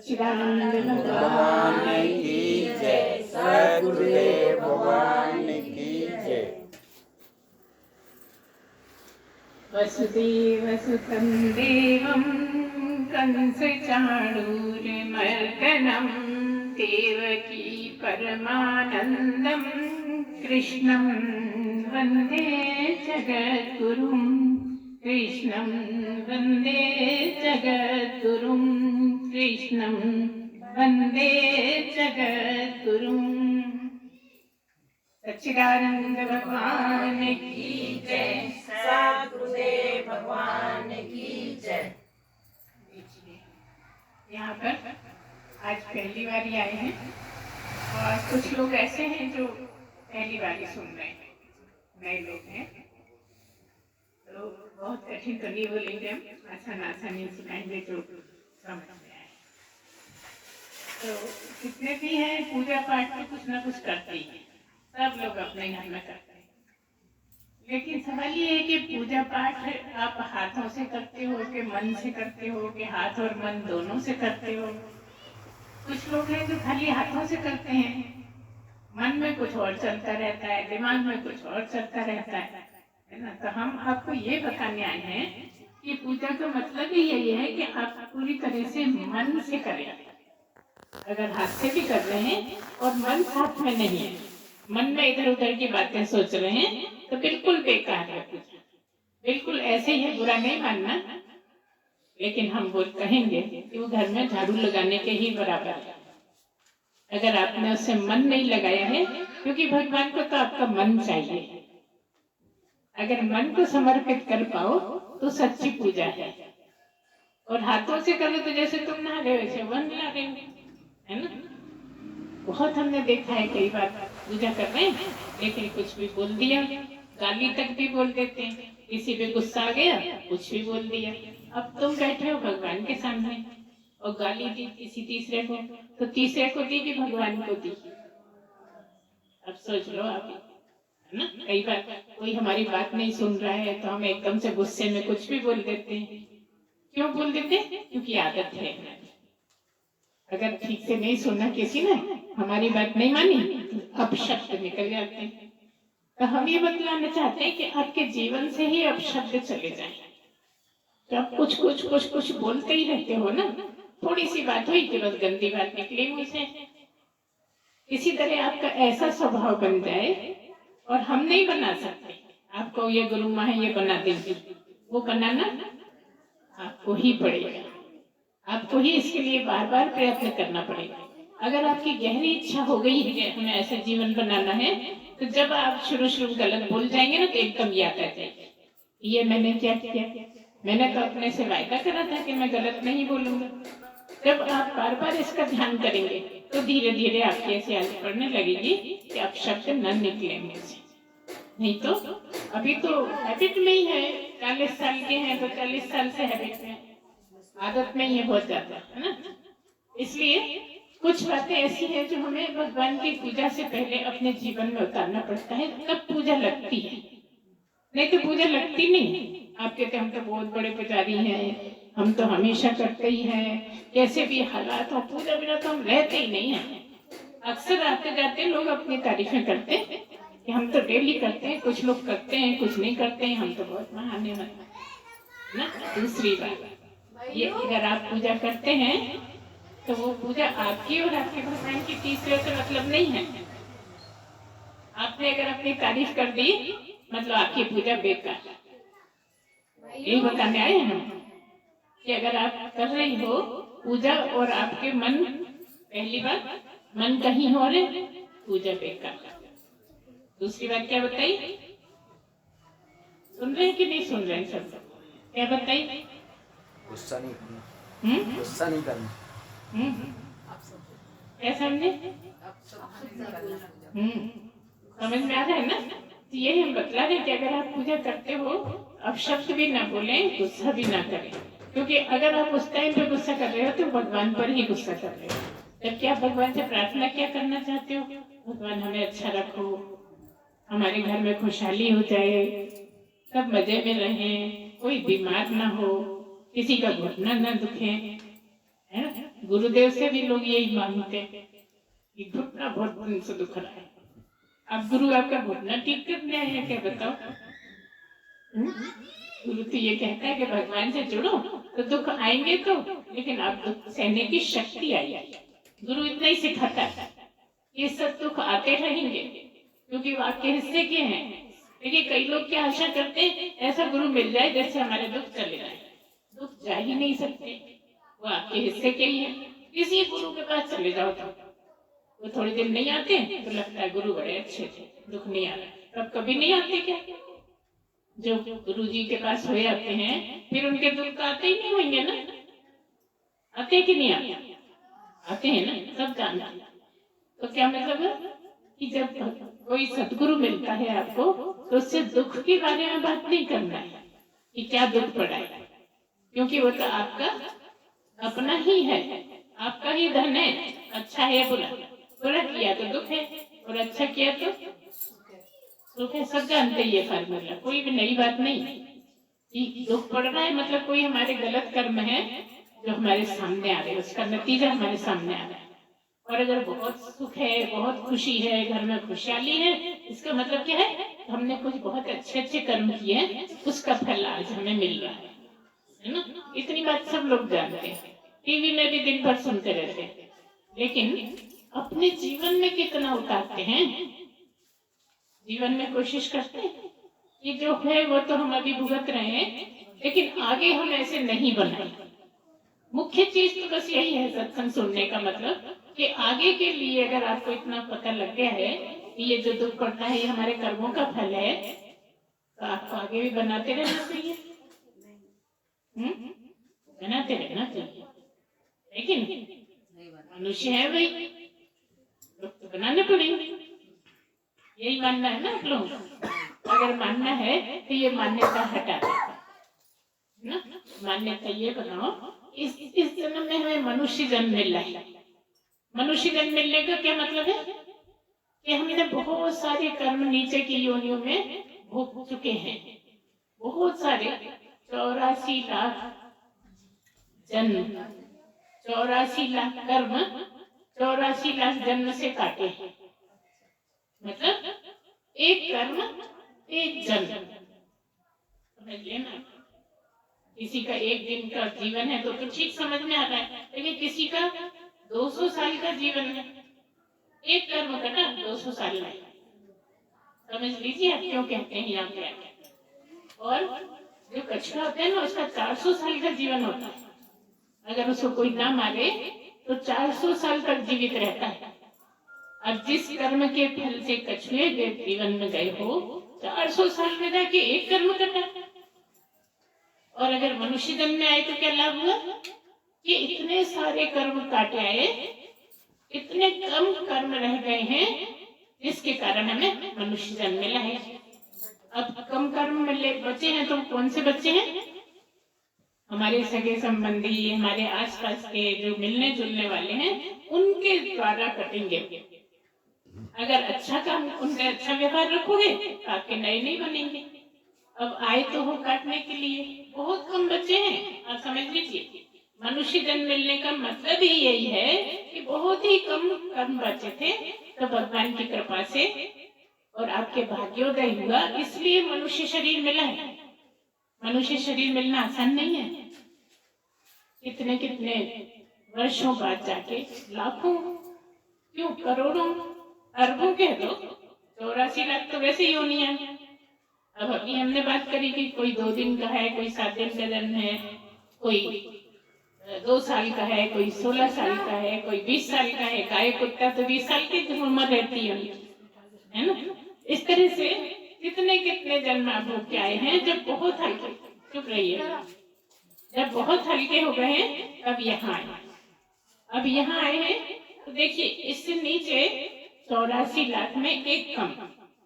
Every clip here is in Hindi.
सच्चिदानंद भगवान की जय। सद्गुरुदेव भगवान की जय। वसुदेवसुतं देवं कंसचाणूरमर्दनं देवकी परमानन्दं कृष्णं वन्दे जगद्गुरुं कृष्णं वन्दे जगद्गुरुं कृष्णं वन्दे जगद्गुरुं। सच्चिदानंद भगवान की जय। सद्गुरुदेव भगवान की जय। यहाँ पर आज पहली बार आए हैं और कुछ लोग ऐसे हैं जो पहली बार सुन रहे हैं, नए लोग हैं, तो बहुत कठिन तो नहीं बोलेंगे, हम आसानी सिखाएंगे जो समझ में आए। तो जितने भी हैं पूजा पाठ में कुछ ना कुछ करते ही हैं, सब लोग अपने घर में करते हैं। लेकिन सवाल ये है कि पूजा पाठ आप हाथों से करते हो कि मन से करते हो कि हाथ और मन दोनों से करते हो। कुछ लोग हैं जो खाली हाथों से करते हैं, मन में कुछ और चलता रहता है, दिमाग में कुछ और चलता रहता है ना। तो हम आपको ये बताने आए हैं कि पूजा का मतलब ही यही है कि आप पूरी तरह से मन से करें। अगर हाथ से भी कर रहे हैं और मन साथ में नहीं है, मन में इधर उधर की बातें सोच रहे हैं, तो बिल्कुल बेकार है पूजा। बिल्कुल ऐसे ही है, बुरा नहीं मानना, लेकिन हम वो कहेंगे कि वो घर में झाड़ू लगाने के ही बराबर है। अगर आपने उससे मन नहीं लगाया है, क्योंकि भगवान को तो आपका मन चाहिए। अगर मन को समर्पित कर पाओ तो सच्ची पूजा है। और हाथों से करो तो जैसे तुम नहा रहे हो वैसे वन ला रहे हो, है ना। बहुत हमने देखा है, कई बार पूजा कर रहे हैं लेकिन कुछ भी बोल दिया, गाली तक भी बोल देते हैं, किसी पे गुस्सा आ गया कुछ भी बोल दिया। अब तुम बैठे हो भगवान के सामने और गाली दी किसी तीसरे को, तो तीसरे को दी कि भगवान को दी। अब सोच लो आप, है ना। कई बार कोई हमारी बात नहीं सुन रहा है तो हम एकदम से गुस्से में कुछ भी बोल देते हैं। क्यों बोल देते हैं? क्योंकि आदत है। अगर ठीक से नहीं सुना किसी ने, हमारी बात नहीं मानी, अपशब्द निकल जाते हैं। तो हम ये बतलाना चाहते हैं कि आपके जीवन से ही अपशब्द चले जाएं। तो आप कुछ कुछ कुछ कुछ बोलते ही रहते हो ना। थोड़ी सी बात हुई कि बस गंदी बात निकली मुंह से। इसी तरह आपका ऐसा स्वभाव बन जाए, और हम नहीं बना सकते। आपको ये गुरु माँ है ये बना देंगे, वो बनाना आपको ही पड़ेगा। आपको ही इसके लिए बार बार प्रयत्न करना पड़ेगा। अगर आपकी गहरी इच्छा हो गई है कि हमें ऐसा जीवन बनाना है, तो जब आप शुरू गलत बोल जाएंगे ना तो एकदम याद आ जाएगा, ये मैंने क्या किया, मैंने तो अपने से वायदा करा था कि मैं गलत नहीं बोलूंगा। जब आप बार बार इसका ध्यान करेंगे तो धीरे धीरे आपकी ऐसी आदत पड़ने लगेगी कि आप शब्द न निकले मुंह से। नहीं तो अभी तो हैबिट में ही है, 40 साल के हैं तो 40 साल से हैबिट में, आदत में ये बहुत ज्यादा है ना। इसलिए कुछ बातें ऐसी हैं जो हमें भगवान की पूजा से पहले अपने जीवन में उतारना पड़ता है, तब पूजा लगती है। नहीं तो पूजा लगती नहीं। आप कहते हम तो बहुत बड़े पुजारी हैं, हम तो हमेशा करते ही हैं, कैसे भी हालात हो पूजा बिना तो हम रहते ही नहीं हैं। अक्सर आते जाते लोग अपनी तारीफें करते हैं कि हम तो डेली करते हैं, कुछ लोग करते हैं कुछ नहीं करते हैं, हम तो बहुत महान है ना। दूसरी बात ये, अगर आप पूजा करते हैं तो वो पूजा आपकी और आपके भगवान की तीसरे से मतलब नहीं है। आपने अगर अपनी तारीफ कर दी मतलब आपकी पूजा बेकार। यही बताने आए हैं हम कि अगर आप कर रही हो पूजा और आपके मन, पहली बात मन कहीं हो रहे, पूजा बेकार। दूसरी बात क्या बताई, सुन रहे हैं कि नहीं सुन रहे हैं सब? क्या बताई? गुस्सा नहीं करना। क्या समझे? समझ में आ रहा है ना। तो यही हम बतला रहे कि अगर आप पूजा करते हो अब शब्द भी ना बोलें, गुस्सा भी ना करें, क्योंकि अगर आप उस टाइम पे गुस्सा कर रहे हो तो भगवान पर ही गुस्सा कर रहे हो। जबकि आप भगवान से प्रार्थना क्या करना चाहते हो, भगवान हमें अच्छा रखो, हमारे घर में खुशहाली हो जाए, सब मजे में रहें, कोई बीमार ना हो, किसी का घुटना ना दुखे, है ना। गुरुदेव से भी लोग यही मांगते हैं कि घुटना बहुत दिन से दुख रहा है, अब गुरु आपका घुटना ठीक करने आए हैं क्या, बताओ। गुरु तो ये कहता है कि भगवान से जुड़ो तो दुख आएंगे तो, लेकिन आप दुख सहने की शक्ति आएगी। गुरु इतना ही सिखाता है, ये सब दुख आते रहेंगे क्योंकि वो आपके हिस्से के हैं। देखिए कई लोग क्या आशा करते हैं ऐसा गुरु मिल जाए जैसे हमारे दुख चले जाए। दुख जा ही नहीं सकते, वो आपके हिस्से के ही है। किसी गुरु के पास चले जाओ तो वो थोड़ी देर नहीं आते तो लगता है गुरु बड़े अच्छे थे, दुख नहीं आ रहा। तब कभी नहीं आते क्या? जो गुरु जी के पास हुए आते हैं फिर उनके दुख तो आते ही नहीं होंगे ना, आते कि नहीं आते? आते हैं ना, सब जानते हैं। तो क्या मतलब है कि जब कोई सदगुरु मिलता है आपको तो उससे दुख के बारे में बात नहीं करना है कि क्या दुख पड़ा है, क्योंकि वो तो आपका अपना ही है, आपका ही धन है। अच्छा है बुरा, बुरा किया तो दुख है और अच्छा किया तो सुख है। सब जानते ये फार्मूला, कोई भी नई बात नहीं कि दुख पड़ रहा है मतलब कोई हमारे गलत कर्म है जो हमारे सामने आ रहे हैं, उसका नतीजा हमारे सामने आ रहा है। और अगर बहुत सुख है, बहुत खुशी है, घर में खुशहाली है, इसका मतलब क्या है? हमने कुछ बहुत अच्छे अच्छे कर्म किए हैं, उसका फल आज हमें मिल रहा है ना। इतनी बात सब लोग जानते हैं, टीवी में भी दिन भर सुनते रहते हैं, लेकिन अपने जीवन में कितना उतारते हैं? जीवन में कोशिश करते हैं कि जो है वो तो हम अभी भुगत रहे हैं, लेकिन आगे हम ऐसे नहीं बनाए। मुख्य चीज तो बस यही है सत्संग सुनने का मतलब कि आगे के लिए अगर आपको इतना पता लग गया है कि ये जो दुख पड़ता है ये हमारे कर्मों का फल है, तो आपको आगे भी बनाते रहना चाहिए। बनाते रहना चाहिए, लेकिन मनुष्य है भाई, तो बनाने पड़ेंगे। यही मानना है ना आप लोग? अगर मानना है तो ये मान्यता हटा दो ना, मान्यता ये बनाओ इस जन्म में हमें मनुष्य जन्म मिल रहा है। मनुष्य जन्म मिलने का क्या मतलब है कि हमने बहुत सारे कर्म नीचे की योनियों में भोग चुके हैं, बहुत सारे 84 लाख जन्म, 84 लाख कर्म 84 लाख जन्म से काटे हैं। मतलब एक कर्म एक जन्म, समझ लेना। किसी का एक दिन का जीवन है तो ठीक समझ में आता है, लेकिन किसी का 200 साल का जीवन है, एक कर्म कटा 200 साल में। समझ लीजिए आप क्यों कहते हैं यहाँ पे। और जो कछुआ होता है ना उसका 400 साल का जीवन होता है, अगर उसको कोई ना मारे तो 400 साल तक जीवित रहता है। अब जिस कर्म के फल से कछुए के जीवन में गए हो 400 साल में जाके एक कर्म कटा, और अगर मनुष्य जन्म में आए तो क्या लाभ हुआ कि इतने सारे कर्म काटे आए, इतने कम कर्म रह गए हैं जिसके कारण हमें मनुष्य जन्म मिला है। अब कम कर्म मिले बचे हैं तो कौन से बच्चे हैं? हमारे सगे संबंधी, हमारे आसपास के जो मिलने जुलने वाले हैं उनके द्वारा कटेंगे। अगर अच्छा काम, उनका अच्छा व्यवहार रखोगे तो आपके नए नहीं बनेंगे। अब आए तो हो काटने के लिए, बहुत कम बच्चे हैं। आप समझ लीजिए मनुष्य जन्म मिलने का मतलब ही यही है कि बहुत ही कम कर्म बचे थे, तो भगवान की कृपा से और आपके भाग्योदय हुआ, इसलिए मनुष्य शरीर मिला है। मनुष्य शरीर मिलना आसान नहीं है। कितने कितने वर्षों बाद जाके, लाखों क्यों करोड़ों अरबों कह दो, 84 लाख तो वैसे ही होनी है। अब अभी हमने बात करी कि कोई 2 दिन का है, कोई 7 दिन का जन्म है, कोई 2 साल का है, कोई 16 साल का है, कोई 20 साल का है। गाय कुत्ता तो 20 साल की उम्र रहती है ना। इस तरह से कितने कितने जन्म आप होके आए हैं जब बहुत हल्के, चुप रहिए, जब बहुत हल्के हो गए हैं तब यहाँ आए। अब यहाँ आए हैं तो देखिए इससे नीचे 84 लाख में एक कम,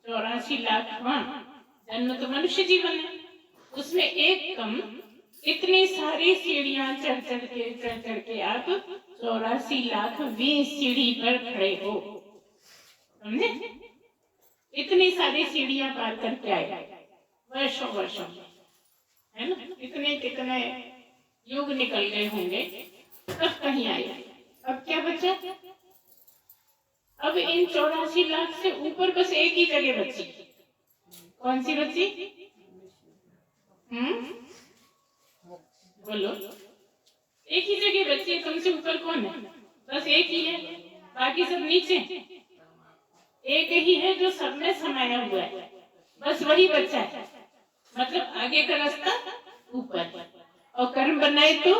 84 लाख जन्म तो मनुष्य जीवन है, उसमें एक कम, इतनी सारी सीढ़ियां चढ़ चढ़ के आप 84 लाखवीं सीढ़ी पर खड़े हो, समझे? इतनी सारी सीढ़ियां पार करके आए वर्षों वर्षों, है ना। कितने कितने युग निकल गए होंगे तब कहीं आए। अब इन 84 लाख से ऊपर बस एक ही जगह बची। कौन सी बची? बोलो। एक ही जगह बची है, तुमसे ऊपर कौन है? बस एक ही है, बाकी सब नीचे। एक ही है जो सब में समाया हुआ है, बस वही बचा है। मतलब आगे का रास्ता ऊपर और कर्म बनाए तो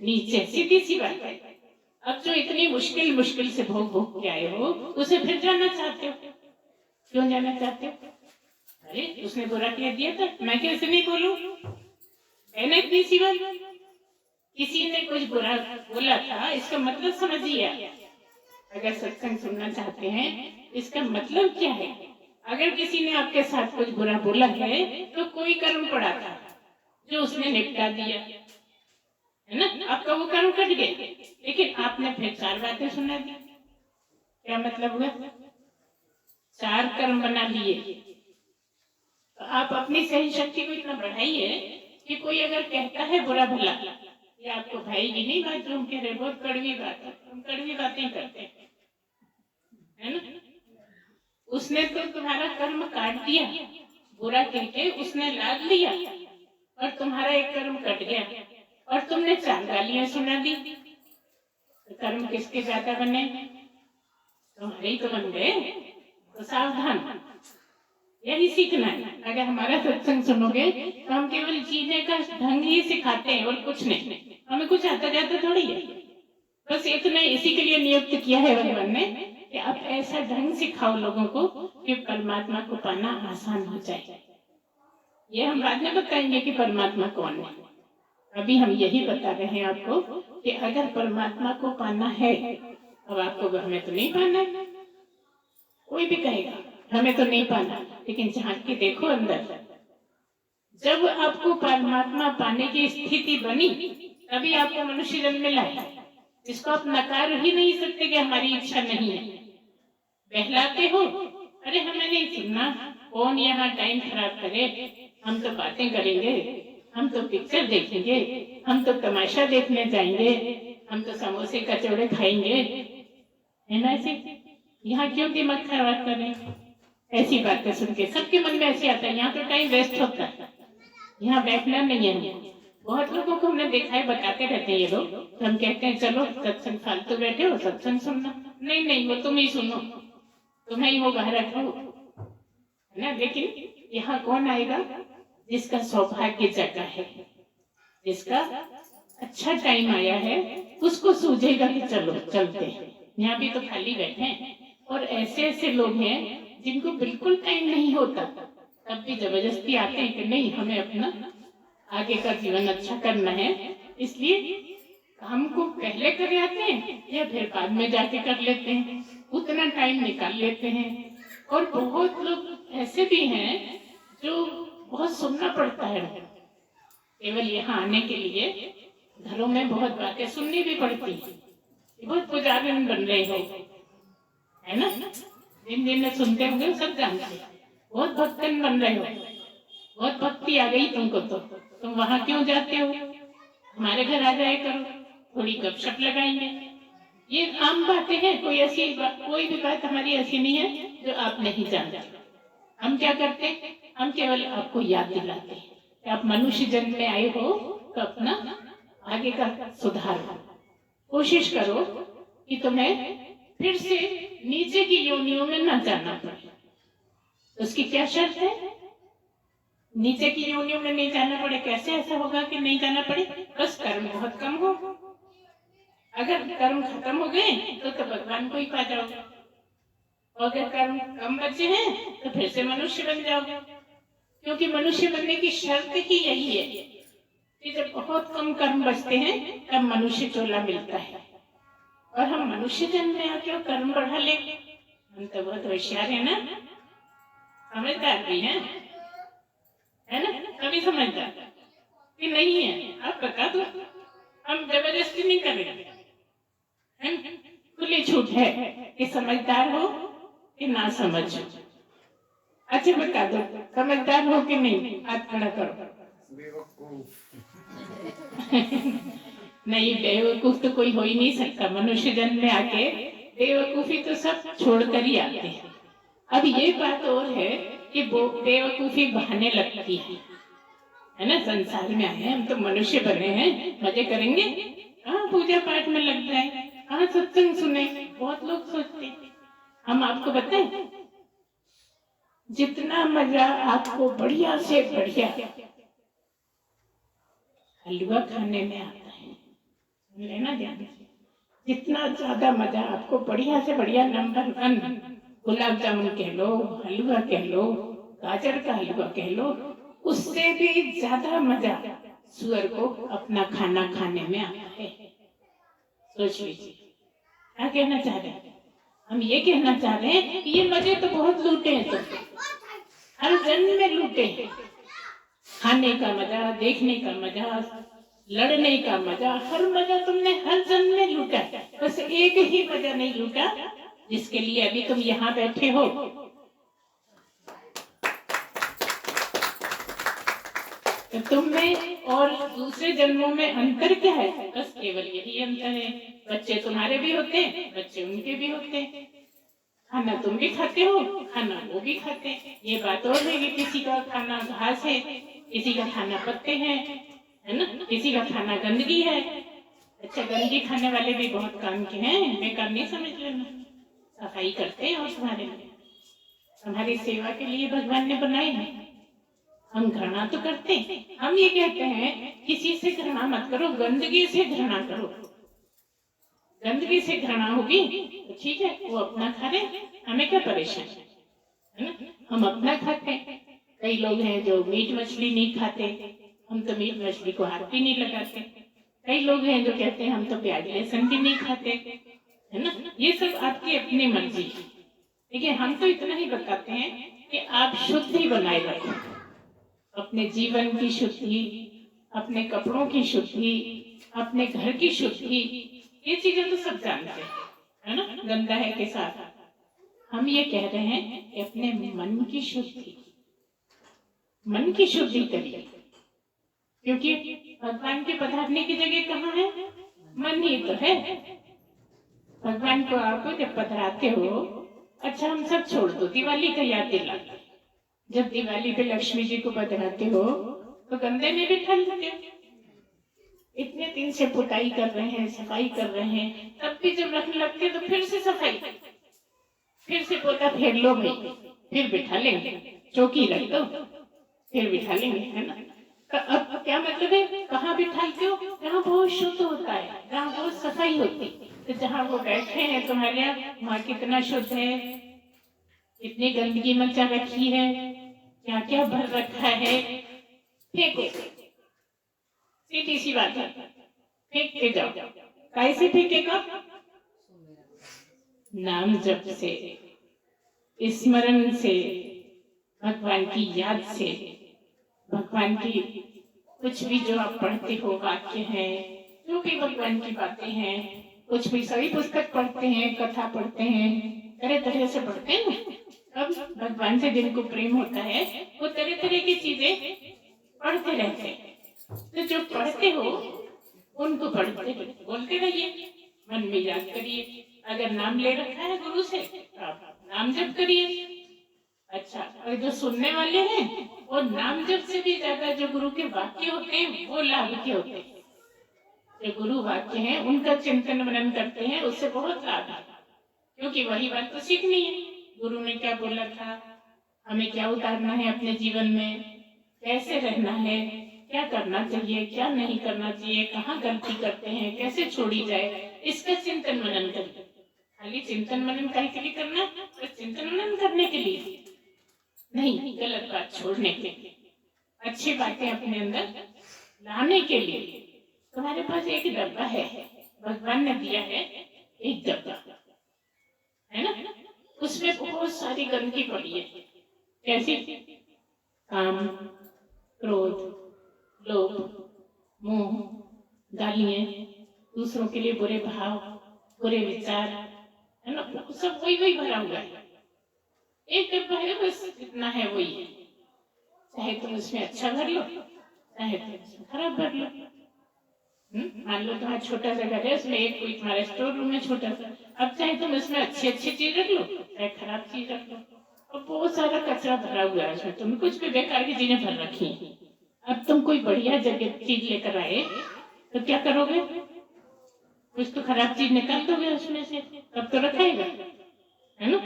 नीचे, सीधी सी बात है। अब जो इतनी मुश्किल से भोग के आए हो, उसे फिर जाना चाहते हो? क्यों जाना चाहते हो? अरे उसने बुरा किया दिया था, मैं कैसे नहीं बोलूं? है ना इतनी सी बात? किसी ने कुछ बुरा बोला था, इसका मतलब समझिए। अगर सत्संग सुनना चाहते हैं, इसका मतलब क्या है? अगर किसी ने आपके साथ कुछ बुरा बोला है तो कोई कर्म पड़ा था जो उसने निपटा दिया, है ना? आपका वो कर्म कट गया, लेकिन आपने फिर 4 बातें सुना दी। क्या मतलब हुआ? 4 कर्म बना लिए। तो आप अपनी सही शक्ति को इतना बढ़ाइए कि कोई अगर कहता है बुरा भला, ये आपको भाईगी नहीं बात जो हम कह रहे, बहुत कड़वी बात है, हम कड़वी बातें करते हैं, है ना? उसने तो तुम्हारा कर्म काट दिया, बुरा कहके उसने लाद लिया और तुम्हारा एक कर्म कट गया और तुमने 4 गालियां सुना दी। तो कर्म किसके ज्यादा बने? तुम्हारे ही तो बन गए। तो सावधान, यही सीखना है। अगर हमारा सत्संग सुनोगे तो हम केवल जीने का ढंग ही सिखाते हैं और कुछ नहीं, हमें कुछ आता जाता थोड़ी है। बस इतना, इसी के लिए नियुक्त किया है भगवान ने कि आप ऐसा ढंग सिखाओ लोगों को कि परमात्मा को पाना आसान हो जाए। ये हम बाद में बताएंगे कि परमात्मा कौन है। अभी हम यही बता रहे हैं आपको कि अगर परमात्मा को पाना है, अब आपको हमें तो नहीं पाना है, कोई भी कहेगा हमें तो नहीं पाना, लेकिन झांक के देखो अंदर। जब आपको परमात्मा पाने की स्थिति बनी, तभी आपको मनुष्य जन्म मिला है। इसको आप नकार ही नहीं सकते कि हमारी इच्छा नहीं है। बहलाते हो, अरे हमें नहीं सुनना, कौन यहाँ टाइम खराब करे, हम तो बातें करेंगे, हम तो पिक्चर देखेंगे, हम तो तमाशा देखने जाएंगे, हम तो समोसे कचौड़े खाएंगे, है ना? ऐसे यहाँ क्यों दिमाग खराब कर रहे हैं? ऐसी बातें सुन के सबके मन में ऐसे आता है, यहाँ तो टाइम वेस्ट होता है, यहाँ बैठना नहीं है। बहुत लोगों को हमने देखा है, बताते रहते हैं ये लोग, तो हम कहते हैं चलो सत्संग, फालतू बैठे हो सत्संग सुनना। नहीं, वो तुम ही सुनो, तुम्हें ही वो बाहर रखो, है ना? लेकिन यहाँ कौन आएगा? जिसका सौभाग्य जगा है, जिसका अच्छा टाइम आया है, उसको सूझेगा कि चलो चलते हैं। यहाँ भी तो खाली बैठे हैं और ऐसे लोग हैं जिनको बिल्कुल टाइम नहीं होता, तब भी जबरदस्ती आते हैं कि नहीं, हमें अपना आगे का जीवन अच्छा करना है, इसलिए हमको पहले कर आते हैं या फिर बाद में जाके कर लेते हैं, उतना टाइम निकाल लेते हैं। और बहुत लोग ऐसे भी हैं जो बहुत सुनना पड़ता है केवल यहाँ आने के लिए, घरों में बहुत बातें सुननी भी पड़ती है। बहुत पुजारी बन रहे हो, है ना? जिन सुनते होंगे सब जानते हैं, बहुत भक्तन बन रहे हो, बहुत भक्ति आ गई तुमको, तो तुम वहां क्यों जाते हो? हमारे घर आ जाए करो, थोड़ी गपशप लगाएंगे। ये आम बातें हैं, कोई भी बात हमारी ऐसी नहीं है जो आप नहीं जानते। हम क्या करते हैं? हम केवल आपको याद दिलाते हैं कि आप मनुष्य जन्म में आए हो, तो अपना आगे का सुधार कोशिश करो कि तुम्हें फिर से नीचे की योनियों में न जाना पड़े। उसकी क्या शर्त है? नीचे की योनियों में नहीं जाना पड़े। कैसे ऐसा होगा कि नहीं जाना पड़े? बस कर्म बहुत कम हो। अगर कर्म खत्म हो गए तो भगवान को ही पा जाओगे, और अगर कर्म कम बचे हैं तो फिर से मनुष्य बन जाओगे। क्योंकि मनुष्य बनने की शर्त ही यही है कि जब बहुत कम कर्म बचते हैं तब मनुष्य चोला मिलता है। और हम मनुष्य जन्म में आके कर्म बढ़ा लेंगे, हम तो बहुत होशियार है ना, समझदार भी है ना? कभी समझदार कि नहीं है? आप बता दो, हम जबरदस्ती नहीं करेंगे, खुली छूट है कि समझदार हो कि ना समझ। अच्छा बता दो, समझदार हो कि नहीं? हाथ खड़ा करो। नहीं, बेवकूफ तो कोई हो ही नहीं सकता। मनुष्य जन्म में आके बेवकूफी तो सब छोड़कर ही आते हैं। अब ये बात और है कि वो बेवकूफी बहाने लगती है ना। संसार में आए हैं हम, तो मनुष्य बने हैं, मजे करेंगे, कहाँ पूजा पाठ में लग जाए, कहाँ सत्संग सुने। बहुत लोग सोचते हैं। हम आपको बताएं, जितना मजा आपको बढ़िया से बढ़िया हलवा खाने में आता है, लेना ध्यान से, जितना ज्यादा मजा आपको बढ़िया से बढ़िया नंबर 1 गुलाब जामुन कह लो, हलवा कह लो, गाजर का हलवा कह लो, उससे भी ज्यादा मजा सुअर को अपना खाना खाने में आता है। सोच लीजिए क्या कहना चाह रहे हैं हम। ये कहना चाह रहे हैं कि ये मजे तो बहुत लूटे हैं, तो हर जन्म में लूटे हैं। खाने का मजा, देखने का मजा, लड़ने का मजा, हर मजा तुमने हर जन्म में लूटा। बस एक ही मजा नहीं लूटा जिसके लिए अभी तुम यहाँ बैठे हो। तो तुम में और दूसरे जन्मों में अंतर क्या है? बस केवल यही अंतर है। बच्चे तुम्हारे भी होते हैं, बच्चे उनके भी होते हैं। खाना तुम भी खाते हो, खाना वो भी खाते हैं। ये बात और है कि किसी का खाना घास है, किसी का खाना पत्ते हैं, है ना, किसी का खाना गंदगी है। अच्छा, गंदगी खाने वाले भी बहुत काम के हैं, बेकार नहीं समझ लेना। सफाई करते हैं और तुम्हारे लिए, तुम्हारी सेवा के लिए भगवान ने बनाए हैं। हम घृणा तो करते हैं। हम ये कहते हैं किसी से घृणा मत करो, गंदगी से घृणा करो। गंदगी से घृणा होगी तो ठीक है, वो अपना खा ले, हमें क्या परेशान है ना। हम अपना खाते हैं। कई लोग हैं जो मीट मछली नहीं खाते, हम तो मीट मछली को हाथ भी नहीं लगाते। कई लोग हैं जो कहते हैं हम तो प्याज लहसुन भी नहीं खाते, है ना। ये सब आपकी अपनी मर्जी है। देखिए, हम तो इतना ही बताते हैं कि आप शुद्धि बनाए रखो, अपने जीवन की शुद्धि, अपने कपड़ों की शुद्धि, अपने घर की शुद्धि। ये चीजें तो सब जानते हैं, है ना, गंदा है के साथ। हम ये कह रहे हैं कि अपने मन की शुद्धि, मन की शुद्धि करिए, क्योंकि भगवान के पधारने की जगह कहाँ है? मन ही तो है। भगवान को आप जब पधराते हो, अच्छा हम सब छोड़ दो, दिवाली का याद दिला। जब दिवाली पे लक्ष्मी जी को पधराते हो तो गंदे में भी ठल लेते हो। इतने दिन से पुताई कर रहे हैं, सफाई कर रहे हैं, तब भी जब रखने लगते तो फिर से सफाई, फिर से पोता फेर लो भाई, फिर बिठा लेंगे, चौकी रख दो, फिर बिठा लेंगे, है ना। तो अब क्या मतलब है? कहाँ बिठाते हो? जहाँ बहुत शुद्ध होता है, जहाँ बहुत सफाई होती है। तो जहाँ वो बैठे हैं तुम्हारे यहाँ, वहाँ कितना शुद्ध है, कितनी गंदगी मचा रखी है, क्या क्या भर रखा है। फेंको, सीधी सी बात है, फेंक के जाओ। कैसे फेंकेगा? नाम जप से, स्मरण से, भगवान की याद से। भगवान की कुछ भी जो आप पढ़ते हो, वाक्य हैं, जो भी भगवान की बातें हैं, कुछ भी, सभी पुस्तक पढ़ते हैं, कथा पढ़ते हैं, तरह तरह से पढ़ते हैं ना। अब भगवान से जिनको प्रेम होता है वो तरह तरह की चीजें पढ़ते रहते हैं। तो जो पढ़ते हो उनको पढ़ते बोलते रहिए, मन में याद करिए। अगर नाम ले रखा है गुरु से, आप नाम जप करिए। अच्छा, और जो सुनने वाले हैं, वो नाम जप से भी ज्यादा जो गुरु के वाक्य होते हैं वो लाभ के होते हैं। जो गुरु वाक्य हैं उनका चिंतन मनन करते हैं, उससे बहुत लाभ है, क्योंकि वही बात तो सीखनी है। गुरु ने क्या बोला था, हमें क्या उतारना है अपने जीवन में, कैसे रहना है, क्या करना चाहिए, क्या नहीं करना चाहिए, कहाँ गलती करते हैं, कैसे छोड़ी जाए, इसका चिंतन मनन करिए। खाली चिंतन मनन के लिए करना, तो चिंतन मनन करने के लिए नहीं, गलत बात छोड़ने के लिए, अच्छी बातें अपने अंदर लाने के लिए। तुम्हारे पास एक डब्बा है, भगवान ने दिया है एक डब्बा, है ना। उसमें बहुत सारी गंदगी पड़ी है। कैसी? काम, क्रोध, लोभ, मोह, गालियां, दूसरों के लिए बुरे भाव, बुरे विचार, है ना, सब वही वही भरा हुआ है। एक डब्बा है, बस इतना है, वही है। चाहे तुम उसमें अच्छा भर लो, चाहे तुम उसमें खराब भर लो। मान लो तुम्हारा छोटा सा घर है, उसमें एक कोई तुम्हारा स्टोर रूम है छोटा सा, अब चाहे तुम उसमें अच्छी अच्छी चीज रख लो चाहे खराब चीज रख लो, और बहुत सारा कचरा भरा हुआ है उसमें, तुमने कुछ भी बेकार की चीजें भर रखी हैं। अब तुम कोई बढ़िया जगह चीज लेकर आए तो क्या करोगे? कुछ तो खराब चीज निकाल दोगे उसमें से, तब तो रखेगा, है ना?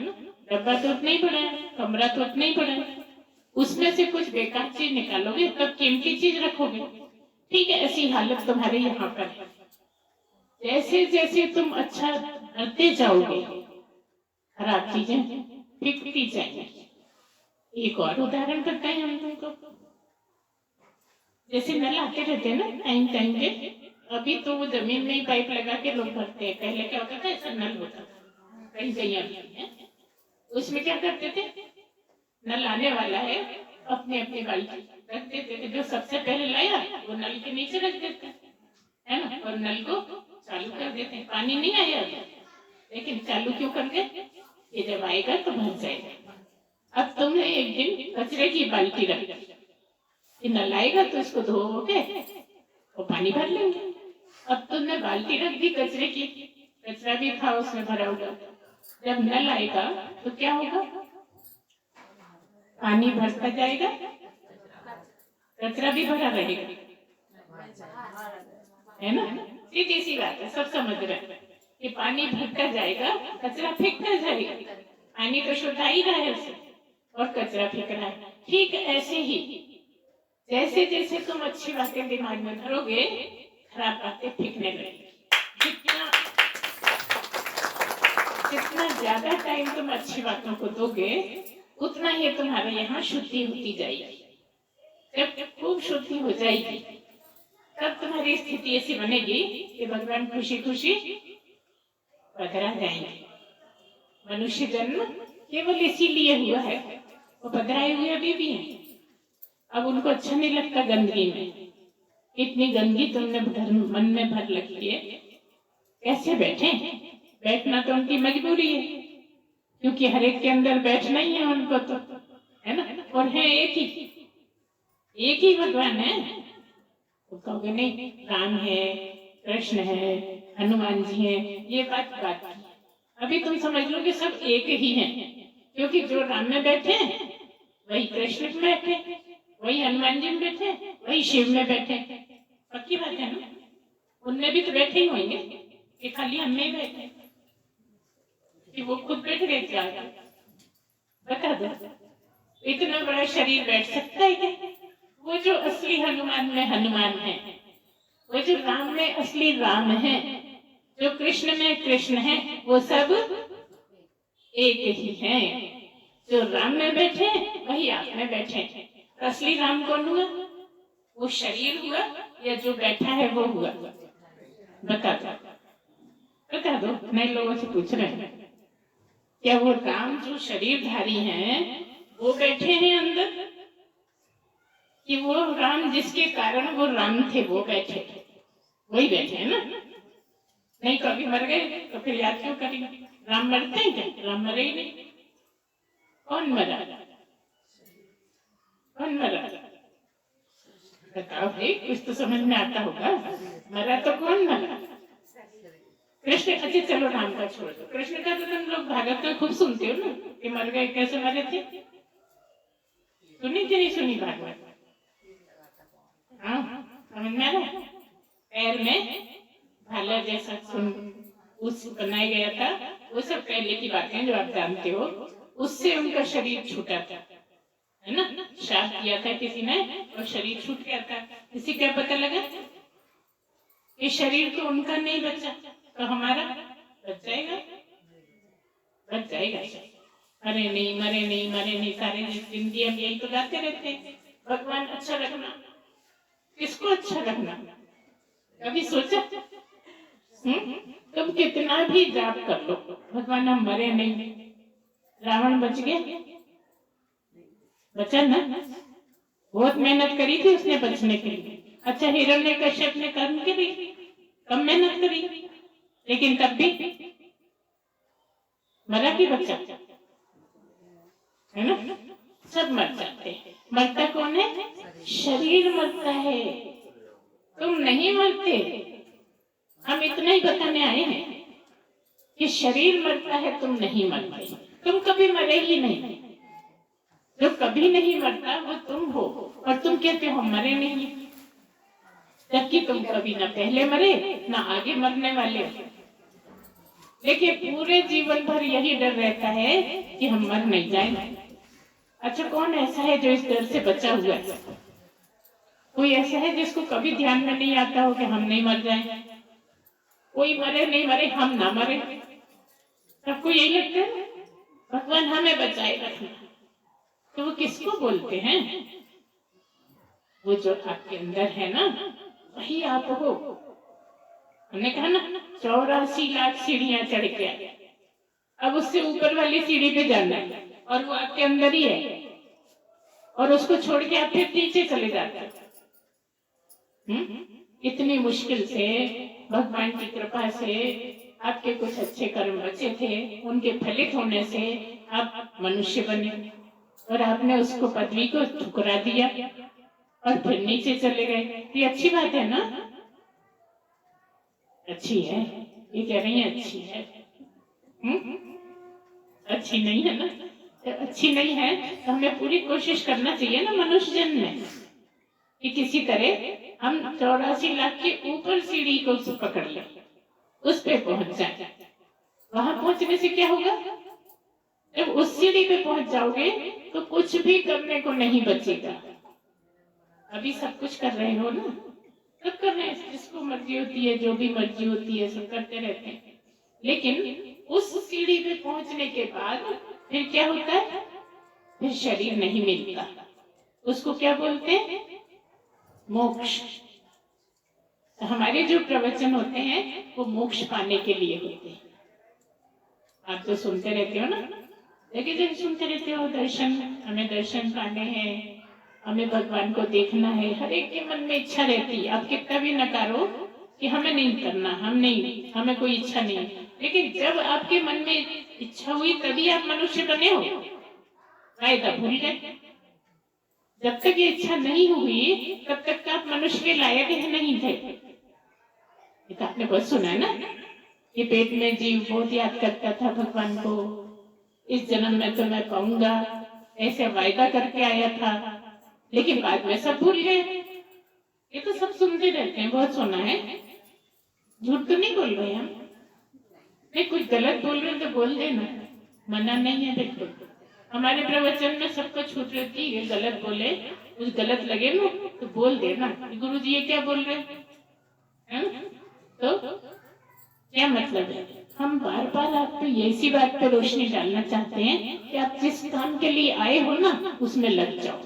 डब्बा तो उतना ही बड़ा है, कमरा तो उतना ही बड़ा है, उसमें से कुछ बेकार चीज निकालोगे तब कीमती चीज रखोगे। ठीक है, ऐसी हालत तुम्हारे यहाँ पर है। जैसे जैसे तुम अच्छा करते जाओगे खराब चीजें बिकती जाएंगी। एक और उदाहरण बताएं हम तुमको, जैसे नल आते रहते हैं ना टाइम टाइम पे, अभी तो वो जमीन में ही पाइप लगा के लोग भरते हैं, पहले क्या होता था ऐसा नल होता था, कहीं कहीं अभी है। उसमें क्या करते थे, नल आने वाला है अपने अपने बाल्टी रख देते थे, जो सबसे पहले लाया वो नल के नीचे रख देते है ना, और नल को चालू कर देते हैं। पानी नहीं आया लेकिन चालू क्यों कर दे, ये जब आएगा तो भर जाएगा। अब तुमने एक दिन कचरे की बाल्टी रख दी, नल आएगा तो इसको धोओगे और पानी भर लेंगे। अब तुमने बाल्टी रख दी कचरे की, कचरा भी था उसमें भरा हुआ, जब नल आएगा तो क्या होगा, पानी भरता जाएगा, कचरा भी भरा रहेगा, है ना? सीधी सी बात है, सब समझ रहे हैं कि पानी भरता जाएगा, कचरा फेंकता जाएगा, पानी तो शुद्ध आ ही रहा है उससे और कचरा फेंक रहा है। ठीक ऐसे ही जैसे जैसे तुम अच्छी बातें दिमाग में भरोगे खराब बातें फेंकने लगेगी। जितना ज्यादा टाइम तुम अच्छी बातों को दोगे उतना ही तुम्हारे यहाँ शुद्धि होती जाएगी। जब खूब शुद्धि हो जाएगी तब तुम्हारी स्थिति ऐसी बनेगी कि भगवान खुशी खुशी पधरा जाएंगे। मनुष्य जन्म केवल इसीलिए हुआ है, वो पधराए हुए अभी भी हैं। अब उनको अच्छा नहीं लगता गंदगी में, इतनी गंदगी तुमने मन में भर रखी है, कैसे बैठे? बैठना तो उनकी मजबूरी है, क्योंकि हर एक के अंदर बैठना ही है उनको तो, है ना? और है एक ही भगवान है। तो कहोगे नहीं राम है, कृष्ण है, हनुमान जी है, ये बात अभी तुम समझ लो कि सब एक ही हैं, क्योंकि जो राम में बैठे वही कृष्ण में बैठे, वही हनुमान जी में बैठे, वही शिव में बैठे। पक्की बात है ना? उनमें भी तो बैठे ही होंगे कि खाली हम में बैठे, कि वो खुद बैठ गए क्या? बता दो, इतना बड़ा शरीर बैठ सकता है क्या? वो जो असली हनुमान में हनुमान है, वो जो राम में असली राम है, जो कृष्ण में कृष्ण है, वो सब एक ही है। जो राम में बैठे वही आप में बैठे। असली राम कौन हुआ? वो शरीर हुआ या जो बैठा है वो हुआ? बता दो। नए लोगों से पूछ रहे हैं, क्या वो राम जो शरीरधारी हैं वो बैठे हैं अंदर, कि वो राम जिसके कारण वो राम थे वो बैठे? वही बैठे हैं ना? नहीं तो अभी मर गए तो फिर याद क्यों करेंगे? राम मरते हैं क्या? राम मरे ही नहीं। कौन मरा? बताओ भाई, कुछ तो समझ में आता होगा। मरा तो कौन मरा? कृष्ण। अच्छा चलो राम का छोड़ दो, कृष्ण का तो तुम लोग भागवत में खूब सुनते हो ना, कि मर गए कैसे मरे थे? सुनी कि नहीं सुनी भागवत? हाँ, समझ में आ रहा? पैर में भाला जैसा उस बनाया गया था, वो सब पहले की बातें जो आप जानते हो, उससे उनका शरीर छूटा था, है ना? श्राप किया था किसी ने और शरीर छूट गया था। इसी क्या पता लगा कि शरीर तो उनका नहीं बचा तो हमारा बच जाएगा। मरे नहीं, सारे जिंदगी हम यही तो गाते रहते हैं, भगवान अच्छा रखना। किसको अच्छा रखना? कभी सोचा? तुम कितना भी जाप कर लो, भगवान हम मरे नहीं। रावण बच गया, बचा ना? बहुत मेहनत करी थी उसने बचने के लिए। अच्छा, हिरण्यकश्यप ने कर्म करी, कम मेहनत करी, लेकिन तब भी मरा कि बचा? है ना? सब मर जाते हैं। मरता कौन है? शरीर मरता है, तुम नहीं मरते। हम इतना ही बताने आए हैं कि शरीर मरता है, तुम नहीं मरते, तुम कभी मरे ही नहीं। जो कभी नहीं मरता वो तुम हो, और तुम कहते हो हम मरे नहीं, जबकि तुम कभी ना पहले मरे ना आगे मरने वाले हो। लेकिन पूरे जीवन भर यही डर रहता है कि हम मर नहीं जाएं। अच्छा, कौन ऐसा है जो इस डर से बचा हुआ है? कोई ऐसा है जिसको कभी ध्यान में नहीं आता हो कि हम नहीं मर जाएं? कोई मरे नहीं मरे, हम ना मरे, सबको यही लगता है भगवान हमें बचाए रखना। तो वो किसको बोलते हैं? वो जो आपके अंदर है ना, वही आप हो। हमने कहा ना 84 लाख सीढ़ियां चढ़ के आए, अब उससे ऊपर वाली सीढ़ी पे जाना है, और वो आपके अंदर ही है, और उसको छोड़ के आप फिर नीचे चले जाते हैं। इतनी मुश्किल से भगवान की कृपा से आपके कुछ अच्छे कर्म बचे थे, उनके फलित होने से आप मनुष्य बने, और आपने उसको पदवी को ठुकरा दिया और फिर नीचे चले गए। ये अच्छी बात है ना? अच्छी है? ये कह रही है अच्छी है। अच्छी नहीं है ना? तो अच्छी नहीं है तो हमें पूरी कोशिश करना चाहिए ना मनुष्य जन्म में, कि किसी तरह हम 84 लाख के ऊपर सीढ़ी को पकड़ लें, उस पे पहुंच जाए। वहां पहुंचने से क्या होगा? जब उस सीढ़ी पे पहुंच जाओगे तो कुछ भी करने को नहीं बचेगा। अभी सब कुछ कर रहे हो ना, सब कर रहे हैं, जिसको मर्जी होती है, जो भी मर्जी होती है, सब करते रहते हैं। लेकिन उस सीढ़ी पे पहुंचने के बाद फिर क्या होता है? फिर शरीर नहीं मिलता। उसको क्या बोलते हैं? मोक्ष। हमारे जो प्रवचन होते हैं वो मोक्ष पाने के लिए होते हैं। आप तो सुनते रहते हो ना, जगह जगह सुनते रहते हो दर्शन, हमें दर्शन पाने हैं, हमें भगवान को देखना है। हर एक के मन में इच्छा रहती है, आप कितना भी नकारो कि हमें नहीं करना, हम नहीं, हमें कोई इच्छा नहीं। लेकिन जब आपके मन में इच्छा हुई तभी आप मनुष्य बने हो, कायदा भूल गए। जब तक ये इच्छा नहीं हुई तब तक आप मनुष्य के लायक ही नहीं थे। ये तो आपने बहुत सुना है ना, ये पेट में जीव बहुत याद करता था भगवान को, इस जन्म में तो मैं पाऊंगा, ऐसे वायदा करके आया था, लेकिन बाद में सब भूल गए। ये तो सब सुनते रहते हैं, बहुत सुना है। झूठ तो नहीं बोल रहे हम, नहीं कुछ गलत बोल रहे तो बोल देना, मना नहीं है। बिल्कुल हमारे प्रवचन में सबको छूट रहती है, गलत बोले, कुछ गलत लगे ना तो बोल देना, गुरु जी ये क्या बोल रहे हैं? तो क्या मतलब है? हम बार बार आप पे ऐसी बात पर रोशनी डालना चाहते हैं कि आप जिस काम के लिए आए हो ना उसमें लग जाओ,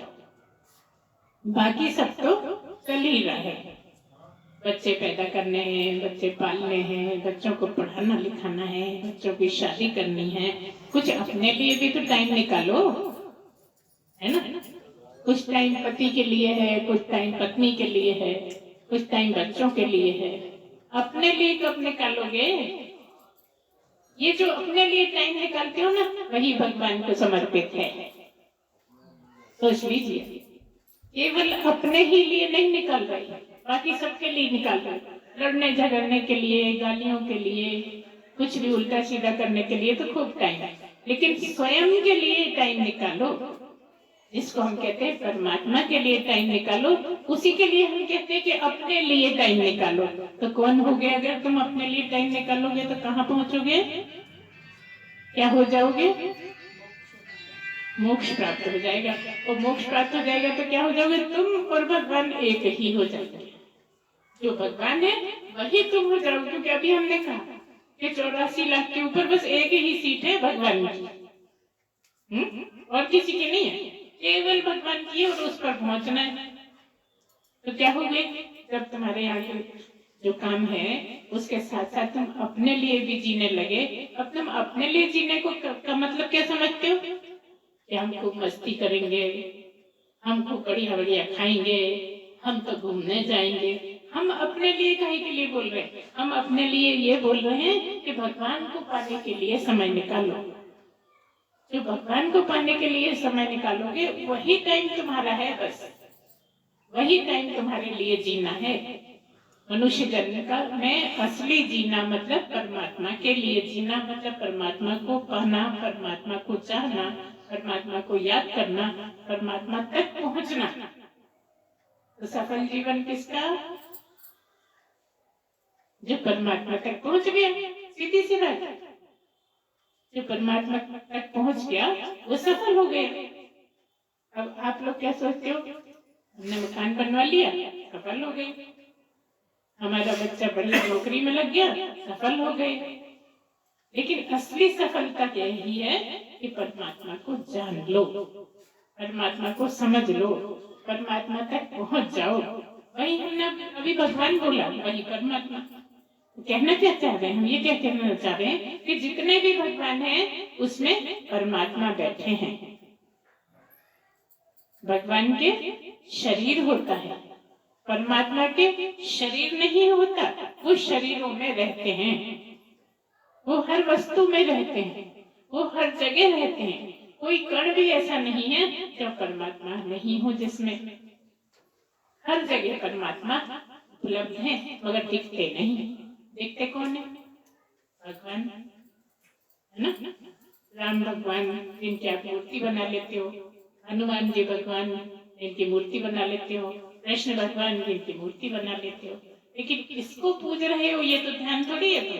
बाकी सब तो चल ही रहा है। बच्चे पैदा करने हैं, बच्चे पालने हैं, बच्चों को पढ़ाना लिखाना है, बच्चों की शादी करनी है, कुछ अपने लिए भी तो टाइम निकालो, है ना? कुछ टाइम पति के लिए है, कुछ टाइम पत्नी के लिए है, कुछ टाइम बच्चों के लिए है। अपने लिए कब निकालोगे? ये जो अपने लिए टाइम निकालते हो ना, वही भगवान को समर्पित है। सोच लीजिए, केवल अपने ही लिए नहीं निकाल रही, बाकी सबके लिए निकाल रही। लड़ने झगड़ने के लिए, गालियों के लिए, कुछ भी उल्टा सीधा करने के लिए तो खूब टाइम है, लेकिन स्वयं के लिए टाइम निकालो, जिसको हम कहते हैं परमात्मा के लिए टाइम निकालो। उसी के लिए हम कहते हैं कि अपने लिए टाइम निकालो। तो कौन हो गया? अगर तुम अपने लिए टाइम निकालोगे तो कहाँ पहुंचोगे? क्या हो जाओगे? मोक्ष प्राप्त हो जाएगा। और मोक्ष प्राप्त हो जाएगा तो क्या हो जाओगे? तुम और भगवान एक ही हो जाएंगे। जो भगवान है वही तुम हो जाओगे, क्योंकि अभी हमने कहा कि 84 लाख के ऊपर बस एक ही सीट है भगवान की, और किसी की नहीं है, केवल भगवान की, और उस पर पहुंचना है। तो क्या हो गए? जब तुम्हारे यहाँ के जो काम है उसके साथ साथ तुम अपने लिए भी जीने लगे। अब तुम अपने लिए जीने को का मतलब क्या समझते हो? कि हम खूब मस्ती करेंगे, हम खूब बढ़िया बढ़िया खाएंगे, हम तो घूमने जाएंगे। हम अपने लिए काहे के लिए बोल रहे हैं? हम अपने लिए ये बोल रहे हैं कि भगवान को पाने के लिए समय निकालो। जो भगवान को पाने के लिए समय निकालोगे वही टाइम तुम्हारा है, बस वही टाइम तुम्हारे लिए जीना है। मनुष्य जन्म का में असली जीना मतलब परमात्मा के लिए जीना, मतलब परमात्मा को पाना, परमात्मा को चाहना, परमात्मा को याद करना, परमात्मा तक पहुंचना। तो सफल जीवन किसका? जो परमात्मा तक पहुंच गया। सीधी सी बात, जो परमात्मा तक पहुंच गया वो सफल हो गया। अब आप लोग क्या सोचते हो? हमने मकान बनवा लिया, सफल हो गए। हमारा बच्चा बड़ी नौकरी में लग गया, सफल हो गए। लेकिन असली सफलता यही है कि परमात्मा को जान लो, परमात्मा को समझ लो, परमात्मा तक पहुंच जाओ। वही हमने अभी भगवान बोला, वही परमात्मा। कहना क्या चाह रहे हैं हम? ये क्या कहना चाह रहे हैं कि जितने भी भगवान हैं उसमें परमात्मा बैठे हैं। भगवान के शरीर होता है, परमात्मा के शरीर नहीं होता। वो शरीरों में रहते हैं, वो हर वस्तु में रहते हैं, वो हर जगह रहते हैं। कोई कण भी ऐसा नहीं है जो परमात्मा नहीं हो जिसमें। हर जगह परमात्मा उपलब्ध है, मगर दिखते नहीं। देखते कौन है? भगवान, है ना? राम भगवान जिनकी आप मूर्ति बना लेते हो, हनुमान जी भगवान जिनकी मूर्ति बना लेते हो, कृष्ण भगवान जिनकी मूर्ति बना लेते हो, लेकिन किसको पूज रहे हो ये तो ध्यान थोड़ी है। तो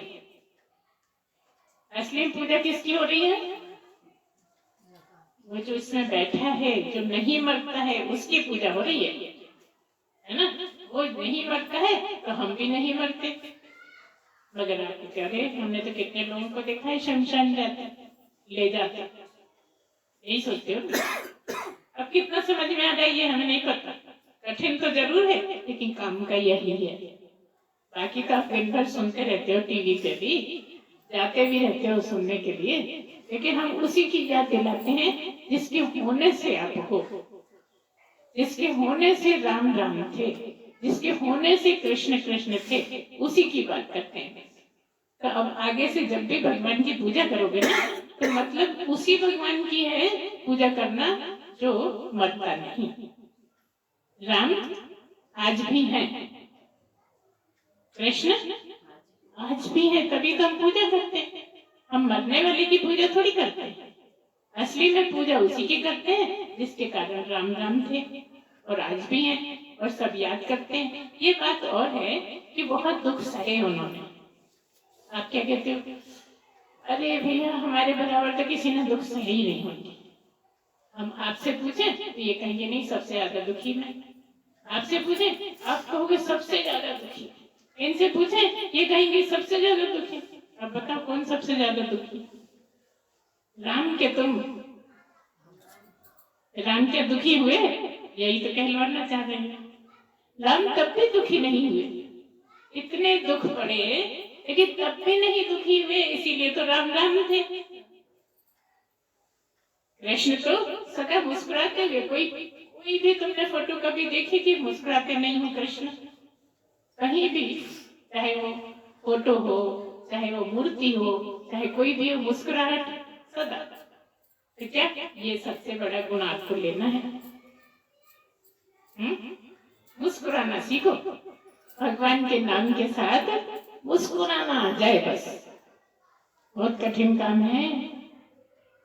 असली पूजा किसकी हो रही है? वो जो इसमें बैठा है, जो नहीं मरता है, उसकी पूजा हो रही है ना? वो नहीं मरता है तो हम भी नहीं मरते। मगर आप कह रहे, हमने तो कितने लोगों को देखा है शमशान जाते, ले जाते, यही सोचते हो। अब कितना समझ में आ रहा है ये हमें नहीं पता। कठिन तो जरूर है, लेकिन काम का यही है। बाकी तो आप दिन भर सुनते रहते हो, टीवी पे भी जाते भी रहते हो सुनने के लिए, लेकिन हम उसी की याद दिलाते हैं जिसके होने से आप हो, जिसके होने से राम राम थे, जिसके होने से कृष्ण कृष्ण थे, उसी की बात करते हैं। तो अब आगे से जब भी भगवान की पूजा करोगे ना, तो मतलब उसी भगवान की है पूजा करना जो मरता नहीं। राम आज भी है, कृष्ण आज भी है, तभी तो हम पूजा करते हैं। हम मरने वाले की पूजा थोड़ी करते हैं। असली में पूजा उसी की करते हैं जिसके कारण राम राम थे और आज भी हैं और सब याद करते हैं। ये बात और है कि बहुत दुख सहे उन्होंने। आप क्या कहते हो? अरे भैया, हमारे बराबर तो किसी ने दुख सहे ही नहीं होंगे। हम आपसे पूछे तो ये कहेंगे नहीं, सबसे ज्यादा दुखी मैं। आपसे पूछे आप कहोगे सबसे ज्यादा दुखी। इनसे पूछे ये कहेंगे सबसे ज्यादा दुखी। अब बताओ कौन सबसे ज्यादा दुखी? राम के दुखी हुए? यही तो कहलवाना चाह रहे हैं। राम तब भी दुखी नहीं हुए, इतने दुख पड़े लेकिन तब भी नहीं दुखी हुए, इसीलिए तो राम राम थे। कृष्ण तो सदा मुस्कुराते हुए, कोई भी तुमने फोटो कभी देखी कि मुस्कुराते नहीं हो कृष्ण? कहीं भी, चाहे वो फोटो हो, चाहे वो मूर्ति हो, चाहे कोई भी हो, मुस्कुराहट सदा। तो क्या ये सबसे बड़ा गुण आपको लेना है? मुस्कुराना सीखो। भगवान के नाम के साथ मुस्कुराना आ जाए बस। बहुत कठिन काम है।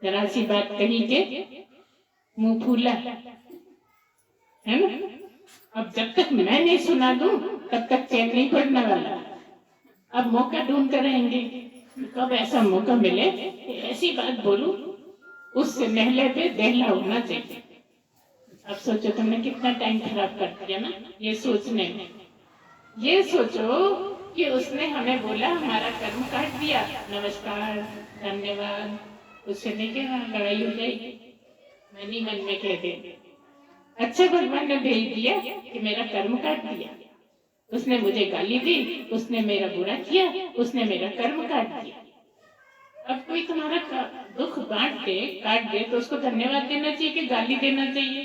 जरा सी बात कही के मुंह फूला, है ना? अब जब तक मैं नहीं सुना दूं तब तक चैन नहीं पड़ने वाला। अब मौका ढूंढते रहेंगे, कब ऐसा मौका मिले ऐसी बात बोलूं उससे नहले पे दहला होना चाहिए। अब सोचो तुमने कितना टाइम खराब कर दिया ना ये सोचने में। ये सोचो कि उसने हमें बोला, हमारा कर्म काट दिया, नमस्कार धन्यवाद, उससे नहीं कहना लड़ाई हो जाएगी। मैंने मन में कह दे, अच्छा भगवान ने भेज दिया कि मेरा कर्म काट दिया, उसने मुझे गाली दी, उसने मेरा बुरा किया, उसने मेरा कर्म काट दिया। अब कोई तुम्हारा दुख काट दे तो उसको धन्यवाद देना चाहिए कि गाली देना चाहिए?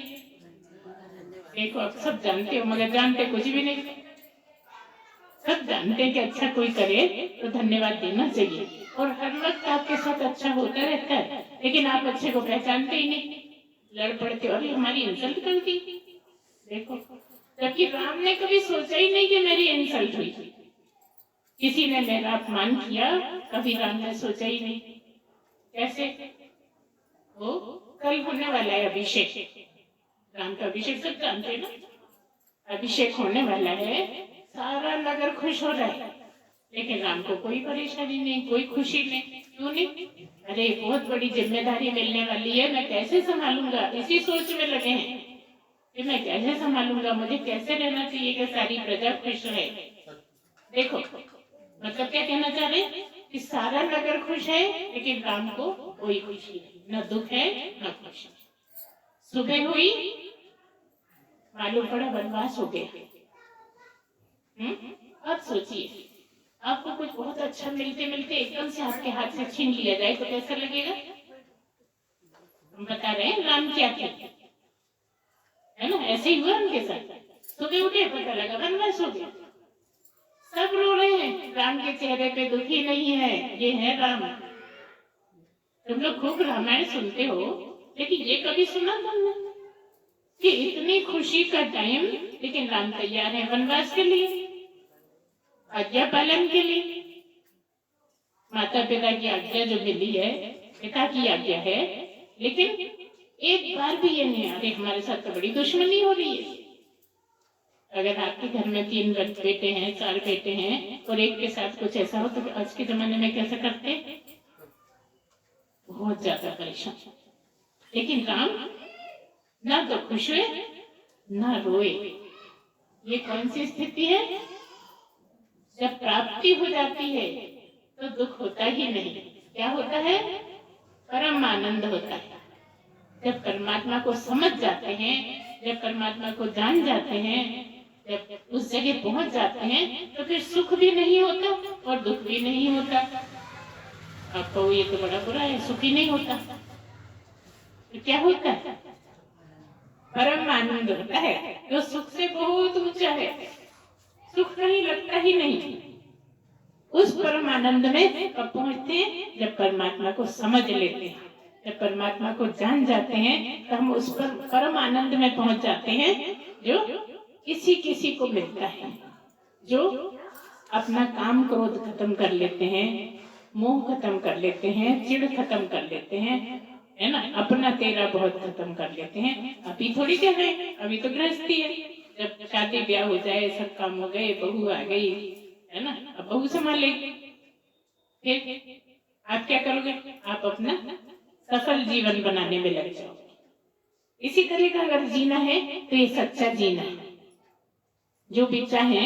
देखो अब सब जानते हो, मगर जानते कुछ भी नहीं। सब जानते हैं कि अच्छा कोई करे तो धन्यवाद देना चाहिए, और हर वक्त आपके साथ अच्छा होता रहता है, लेकिन आप अच्छे को पहचानते ही नहीं, लड़ पड़ते और हमारी इंसल्ट कर दी। देखो जबकि राम ने कभी सोचा ही नहीं कि मेरी इंसल्ट हुई, किसी ने मेरा अपमान किया, कभी राम ने सोचा ही नहीं। कैसे? वो कल होने वाला है अभिषेक, राम का अभिषेक सब जानते हैं ना, अभिषेक होने वाला है, सारा नगर खुश हो रहा है, लेकिन राम को कोई परेशानी नहीं, कोई खुशी नहीं। क्यों नहीं? अरे बहुत बड़ी जिम्मेदारी मिलने वाली है, मैं कैसे संभालूंगा, इसी सोच में लगे हैं कि मैं कैसे संभालूंगा, मुझे कैसे रहना चाहिए कि सारी प्रजा खुश रहे। देखो मतलब क्या कहना चाह रहे हैं कि सारा नगर खुश है, लेकिन राम को कोई खुशी नहीं, न दुख है न खुशी। सुबह हुई, मालूम पड़ा वनवास हो गया। अब सोचिए, आपको कुछ बहुत अच्छा मिलते मिलते एकदम से आपके हाथ से छीन लिया जाए तो कैसा लगेगा? हम बता रहे हैं राम क्या थे, है ना, ऐसे ही हुआ उनके साथ। सुबह उठे, पता लगा वनवास हो गया, सब रो रहे हैं, राम के चेहरे पे दुखी नहीं है। ये है राम। तुम लोग खूब रामायण सुनते हो, लेकिन ये कभी सुना तुमने कि इतनी खुशी का टाइम, लेकिन राम तैयार है वनवास के लिए, आज्ञा पालन के लिए। माता पिता की आज्ञा जो मिली है, पिता की आज्ञा है, लेकिन एक बार भी ये नहीं, अरे हमारे साथ तो बड़ी दुश्मनी हो रही है। अगर आपके घर में 3 बेटे हैं, 4 बेटे हैं, और एक के साथ कुछ ऐसा हो तो आज के जमाने में कैसे करते? बहुत ज्यादा परेशान। लेकिन राम ना तो खुश हुए ना रोए। ये कौन सी स्थिति है? जब प्राप्ति हो जाती है तो दुख होता ही नहीं। क्या होता है? परम आनंद होता है। जब परमात्मा को समझ जाते हैं, जब परमात्मा को जान जाते हैं, जब उस जगह पहुंच जाते हैं, तो फिर सुख भी नहीं होता और दुख भी नहीं होता। आपको ये तो बड़ा बुरा है, सुख ही नहीं होता, तो क्या होता है? परम आनंद होता है, जो सुख से बहुत ऊंचा है। सुख कहीं लगता ही नहीं। उस परम आनंद में कब पहुंचते हैं? जब परमात्मा को समझ लेते हैं, जब परमात्मा को जान जाते हैं, तो हम उस पर परम आनंद में पहुंच जाते हैं, जो किसी किसी को मिलता है, जो अपना काम क्रोध खत्म कर लेते हैं, मोह खत्म कर लेते हैं, चिढ़ खत्म कर लेते हैं, है ना, अपना तेरा बहुत खत्म कर लेते हैं। अभी थोड़ी क्या है, अभी तो गृहस्थी है। जब शादी ब्याह हो जाए, सब काम हो गए, बहू आ गई, है ना, अब बहू संभालेगी, फिर आप क्या करोगे? आप अपना सफल जीवन बनाने में लग जाओगे। इसी तरह का अगर जीना है तो ये सच्चा जीना है। जो भी चाहे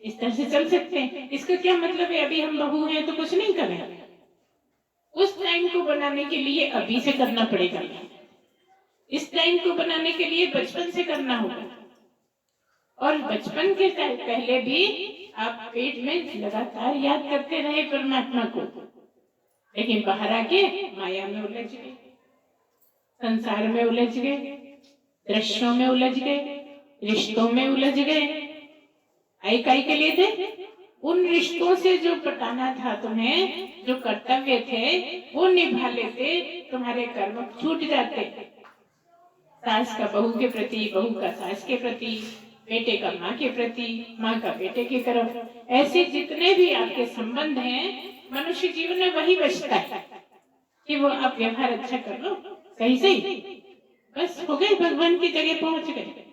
इस तरह से चल सकते हैं। इसका क्या मतलब है अभी हम बहू हैं तो कुछ नहीं करें? उस टाइम को बनाने के लिए अभी से करना पड़ेगा। इस टाइम को बनाने के लिए बचपन से करना होगा। और बचपन के पहले भी आप पेट में लगातार याद करते रहे परमात्मा को, लेकिन बाहर आके माया में उलझ गए, संसार में उलझ गए, दृश्यों में उलझ गए, रिश्तों में उलझ गए। आई काई के लिए थे? उन रिश्तों से जो पटाना था तुम्हें, जो कर्तव्य थे वो निभा लेते, तुम्हारे कर्म छूट जाते। सास का बहू के प्रति, बहू का सास के प्रति, बेटे का माँ के प्रति, माँ का बेटे की तरफ, ऐसे जितने भी आपके संबंध हैं, मनुष्य जीवन में वही बचता है कि वो आप व्यवहार अच्छा कर लो, सही सही, बस हो गए, भगवान की जगह पहुंच गए।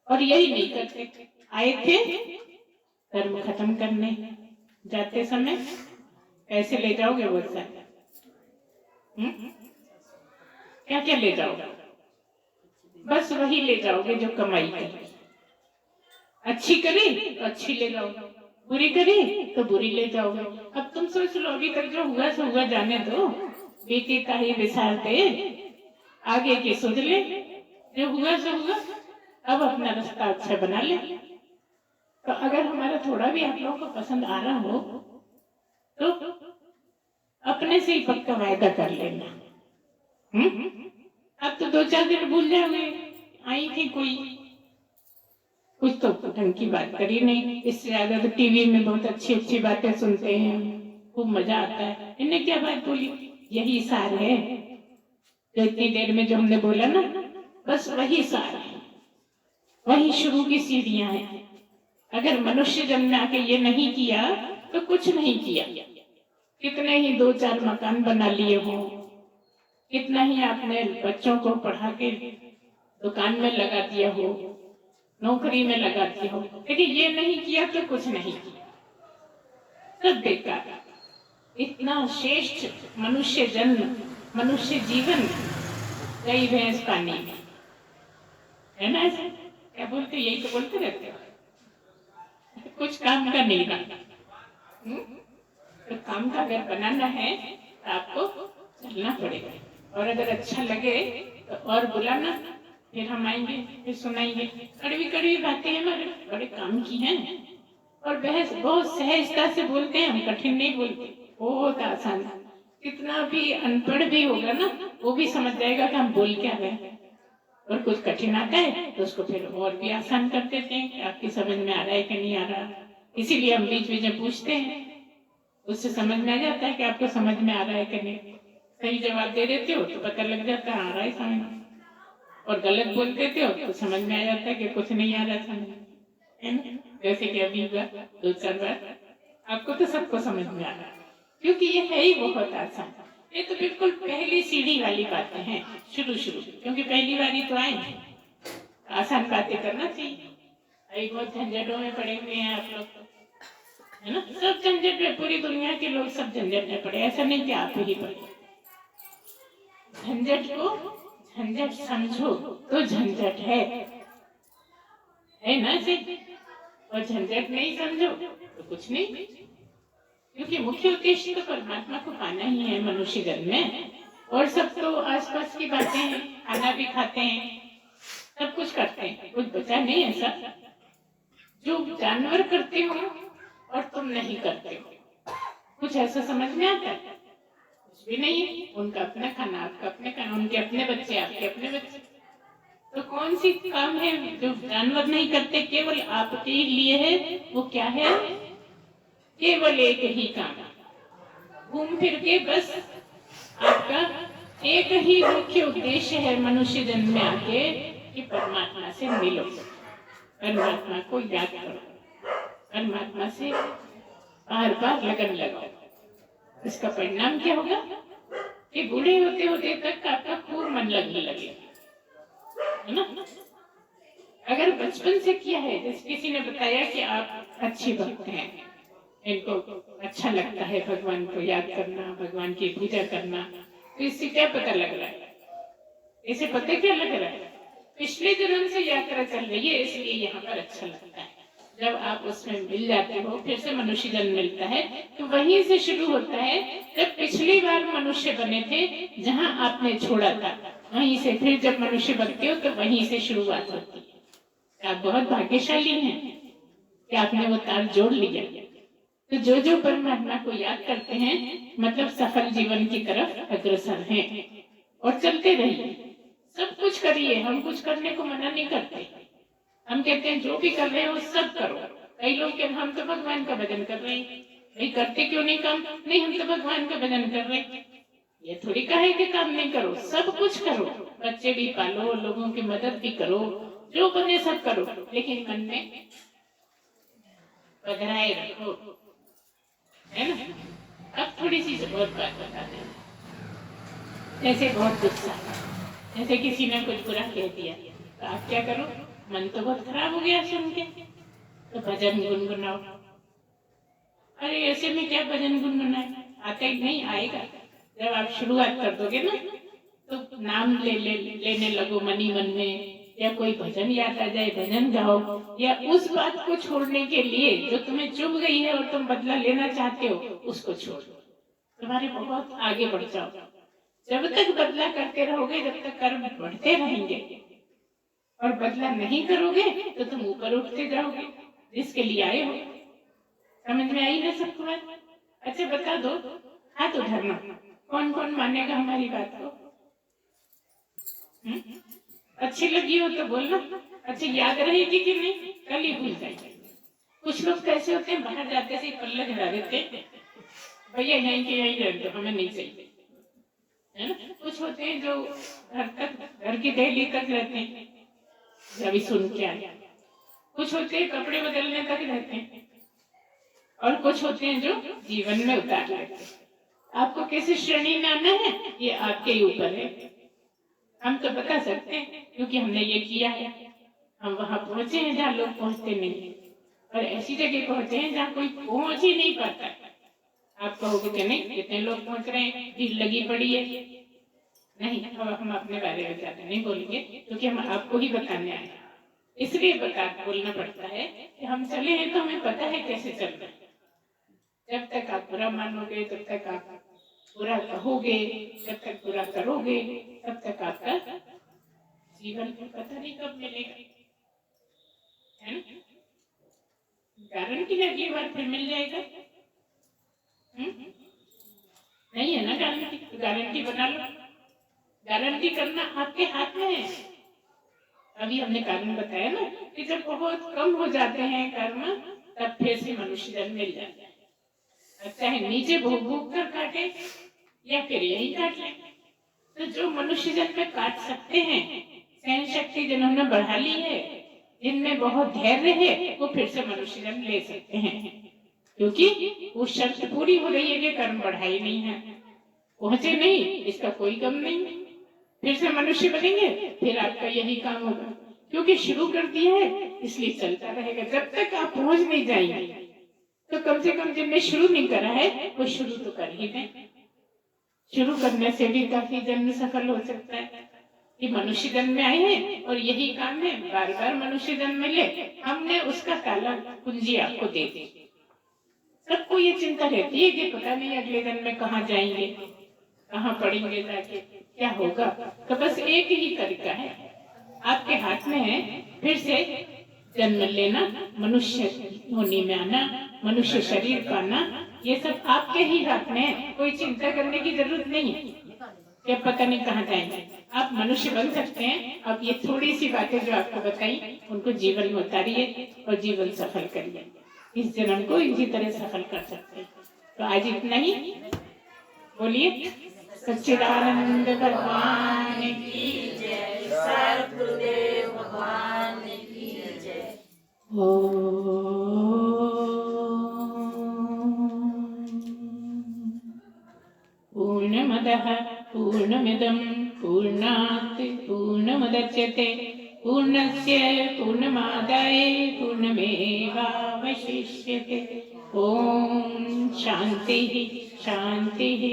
और यही नहीं करते। आए थे कर्म खत्म करने, जाते समय पैसे ले जाओगे बहुत सारे, क्या क्या ले जाओगे? बस वही ले जाओगे जो कमाई करी। अच्छी करी तो अच्छी ले जाओगे, बुरी करी तो बुरी ले जाओगे। अब तुम सोच लो, अभी तक जो हुआ सो हुआ, जाने दो, बीती ताही विसारते, आगे की सोच ले, जो हुआ सो हुआ, अब अपना रास्ता अच्छा बना ले। तो अगर हमारा थोड़ा भी आप लोगों को पसंद आ रहा हो तो अपने से ही पक्का वायदा कर लेना। अब तो 2-4 दिन भूल जाओगे, आई थी कोई, कुछ तो ढंग की बात करी नहीं। इससे ज्यादा तो टीवी में बहुत अच्छी अच्छी बातें सुनते हैं, खूब मजा आता है। इन्हें क्या बात बोली? यही सार है जो इतनी देर में जो हमने बोला ना, बस वही सार है। वही शुरू की सीढ़ियां हैं। अगर मनुष्य जन्म में आके ये नहीं किया तो कुछ नहीं किया। कितने ही 2-4 मकान बना लिए हो, कितना ही आपने बच्चों को पढ़ा के दुकान में लगा दिया हो, नौकरी में लगा दिया हो, लेकिन ये नहीं किया तो कुछ नहीं किया, सब बेकार। इतना श्रेष्ठ मनुष्य जन्म, मनुष्य जीवन गई भैंस पानी में, है ना? ऐसे क्या बोलते, यही तो बोलते रहते हो, कुछ काम का नहीं रहा। तो काम का अगर बनाना है तो आपको चलना पड़ेगा, और अगर अच्छा लगे तो और बुलाना, फिर हम आएंगे, फिर सुनाएंगे। कड़वी कड़वी बातें हमारे बड़े काम की हैं, और बहस बहुत सहजता से बोलते हैं हम, कठिन नहीं बोलते, बहुत आसान। कितना भी अनपढ़ भी होगा ना, वो भी समझ जाएगा कि हम बोल क्या रहे। और कुछ कठिन आता है तो उसको फिर और भी आसान कर देते हैं कि आपकी समझ में आ रहा है कि नहीं आ रहा। इसीलिए हम बीच बीच में पूछते हैं, उससे समझ में आ जाता है कि आपको समझ में आ रहा है कि नहीं। सही जवाब दे देते हो तो पता लग जाता है आ रहा है समझ, और गलत बोल देते हो तो समझ में आ जाता है कि कुछ नहीं आ रहा समझ, है ना? जैसे कि अभी हुआ 2-4 बार, आपको तो सबको समझ में आ रहा है, क्योंकि ये है ही बहुत आसान। ये तो बिल्कुल पहली सीढ़ी वाली बातें हैं, शुरू, क्योंकि पहली बारी तो आए, आसान बातें करना चाहिए। अभी बहुत झंझटों में पड़े हुए हैं आप लोग, है ना? सब झंझट में, पूरी दुनिया के लोग सब झंझट में पड़े, ऐसा नहीं कि आप ही पड़े। झंझट को झंझट समझो तो झंझट है ना जी? और झंझट नहीं समझो तो कुछ नहीं, क्योंकि मुख्य उद्देश्य तो परमात्मा को पाना ही है मनुष्य जन्म में। और सब तो आसपास की बातें हैं, खाना भी खाते हैं, सब कुछ करते हैं, कुछ बचा नहीं है। सब जो जानवर करते हो और तुम नहीं करते हो, कुछ ऐसा समझ में आता है? कुछ भी नहीं है। उनका अपना खाना, आपका अपने खाना, उनके अपने बच्चे, आपके अपने बच्चे। तो कौन सी काम है जो जानवर नहीं करते, केवल आपके लिए है? वो क्या है? केवल एक ही काम, घूम फिर के बस आपका एक ही मुख्य उद्देश्य है मनुष्य जन्म में आके कि परमात्मा से मिलो, परमात्मा को याद करो, परमात्मा से बार बार लगन लगाओ। इसका परिणाम क्या होगा कि बूढ़े होते होते तक आपका खूब मन लगने लगेगा, है ना? अगर बचपन से किया है, जैसे किसी ने बताया कि आप अच्छी भक्त हैं, इनको अच्छा लगता है भगवान को याद करना, भगवान की पूजा करना, तो इससे क्या पता लग रहा है? इसे पता क्या लग रहा है? पिछले जन्म से यात्रा चल रही है, इसलिए यहाँ पर अच्छा लगता है। जब आप उसमें मिल जाते हो, फिर से मनुष्य जन्म मिलता है, तो वहीं से शुरू होता है। जब पिछली बार मनुष्य बने थे, जहाँ आपने छोड़ा था, वहीं से फिर जब मनुष्य बनते हो तो वहीं से शुरुआत होती है। आप बहुत भाग्यशाली हैं कि आपने वो तार जोड़ लिया। तो जो जो परमात्मा को याद करते हैं, मतलब सफल जीवन की तरफ अग्रसर हैं, और चलते रहिए, सब कुछ करिए। हम कुछ करने को मना नहीं करते, हम कहते हैं जो भी कर रहे हो सब करो। कई लोग कहते हम तो भगवान का भजन कर रहे हैं, भाई करते क्यों नहीं काम? नहीं, हम तो भगवान का भजन कर रहे हैं। ये थोड़ी कहे कि काम नहीं करो, सब कुछ करो, बच्चे भी पालो, लोगों की मदद भी करो, जो बने सब करो, लेकिन मन में पधराए रखो, है ना? अब थोड़ी सी और बात बता दें। जैसे बहुत गुस्सा, जैसे किसी ने कुछ बुरा कह दिया, तो आप क्या करो? मन तो बहुत खराब हो गया सुन के, तो भजन गुनगुनाओ। अरे ऐसे में क्या भजन गुनगुनाए? आता ही नहीं, आएगा जब आप शुरुआत कर दोगे ना, तो नाम लेने लगो मनी मन में, या कोई भजन याद आ जाए भजन गाओ, या उस बात को छोड़ने के लिए जो तुम्हें चुभ गई है और तुम बदला लेना चाहते हो, उसको छोड़ दो, तुम्हारे बहुत आगे बढ़ जाओ। जब तक बदला करते रहोगे, जब तक कर्म बढ़ते रहेंगे, और बदला नहीं करोगे तो तुम ऊपर उठते जाओगे जिसके लिए आए हो। समझ में आई ना सबको बात? अच्छा बता दो, हाथ उठाना, कौन कौन मानेगा हमारी बात को? अच्छी लगी हो तो बोलना। अच्छा याद रहेगी कि नहीं? कल ही भूल जाएगी। कुछ लोग कैसे होते हैं, बाहर जाते से पल्ला झड़ा देते, भैया यहीं के यहीं रहते दो, हमें नहीं चाहिए, है ना? कुछ होते हैं जो घर की दहली तक रहते हैं, अभी सुन के आए। कुछ होते हैं कपड़े बदलने तक रहते हैं और कुछ होते हैं जो जीवन में उतार लेते हैं। आपको किस श्रेणी में आना है ये आपके ही ऊपर है। हम तो बता सकते हैं क्योंकि हमने ये किया है। हम वहां पहुंचे हैं जहाँ लोग पहुंचते नहीं, और ऐसी जगह पहुंचे हैं जहाँ कोई पहुंच ही नहीं पाता। आप कहोगे कि नहीं कितने लोग पहुंच रहे हैं, भीड़ लगी पड़ी है। नहीं, अब हम अपने बारे में ज्यादा नहीं बोलेंगे क्योंकि हम आपको ही बताने आए हैं। इसलिए बोलना पड़ता है कि हम चले हैं तो हमें पता है कैसे चलना है। जब तक आप बुरा मानोगे, जब तक आप बुरा कहोगे, जब तक बुरा करोगे, तब तक आपका जीवन में पता नहीं कब मिलेगा, है ना? गारंटी अगली बार फिर मिल जाएगा? नहीं है ना गारंटी? तो गारंटी बना लो। गारंटी करना आपके हाथ में है। अभी हमने कारण बताया ना कि जब बहुत कम हो जाते हैं कर्म, तब फिर से मनुष्य जन्म मिल जाता है। चाहे नीचे भूख भूख कर काटे या फिर यही काट ले। तो जो मनुष्य जन्म में काट सकते हैं, सहन शक्ति जिन्होंने बढ़ा ली है, जिनमें बहुत धैर्य है, वो फिर से मनुष्य जन्म ले सकते हैं, क्योंकि वो शर्त पूरी हो रही है कि कर्म बढ़ाई नहीं है, पहुंचे नहीं, इसका कोई गम नहीं। फिर से मनुष्य बनेंगे, फिर आपका यही काम होगा, क्योंकि शुरू कर दिया है इसलिए चलता रहेगा। जब तक आप पहुंच नहीं जाएंगे तो कम से कम जिनने शुरू नहीं करा है वो शुरू तो कर ही दें। शुरू करने से भी काफी जन्म सफल हो सकता है कि मनुष्य जन्म में आए हैं और यही काम है, बार बार मनुष्य जन्म मिले, हमने उसका ताला कुंजी आपको दे दी। सबको ये चिंता रहती है कि पता नहीं अगले जन्म में कहाँ जाएंगे, कहाँ पढ़ेंगे जाके, क्या होगा। तो बस एक ही तरीका है, आपके हाथ में है, फिर से जन्म लेना, मनुष्य होने में आना, मनुष्य शरीर पाना, ये सब आपके ही हाथ में है। कोई चिंता करने की जरूरत नहीं है कि पता नहीं कहाँ जाएंगे। आप मनुष्य बन सकते हैं। अब ये थोड़ी सी बातें जो आपको बताई उनको जीवन में उतारिए और जीवन सफल करिए। इस जन्म को इसी तरह सफल कर सकते हैं। तो आज इतना ही, बोलिए सच्चिदानंद भगवान की जय, सद्गुरुदेव भगवान की जय। पूर्णमदः पूर्णमिदं पूर्णात् पूर्णमुदच्यते पूर्णस्य पूर्णमादाय पूर्णमेवावशिष्यते। ओम शांतिः शांतिः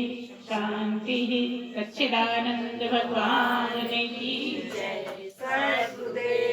शांतिः। सच्चिदानंद भगवान की जय, सद्गुरुदेव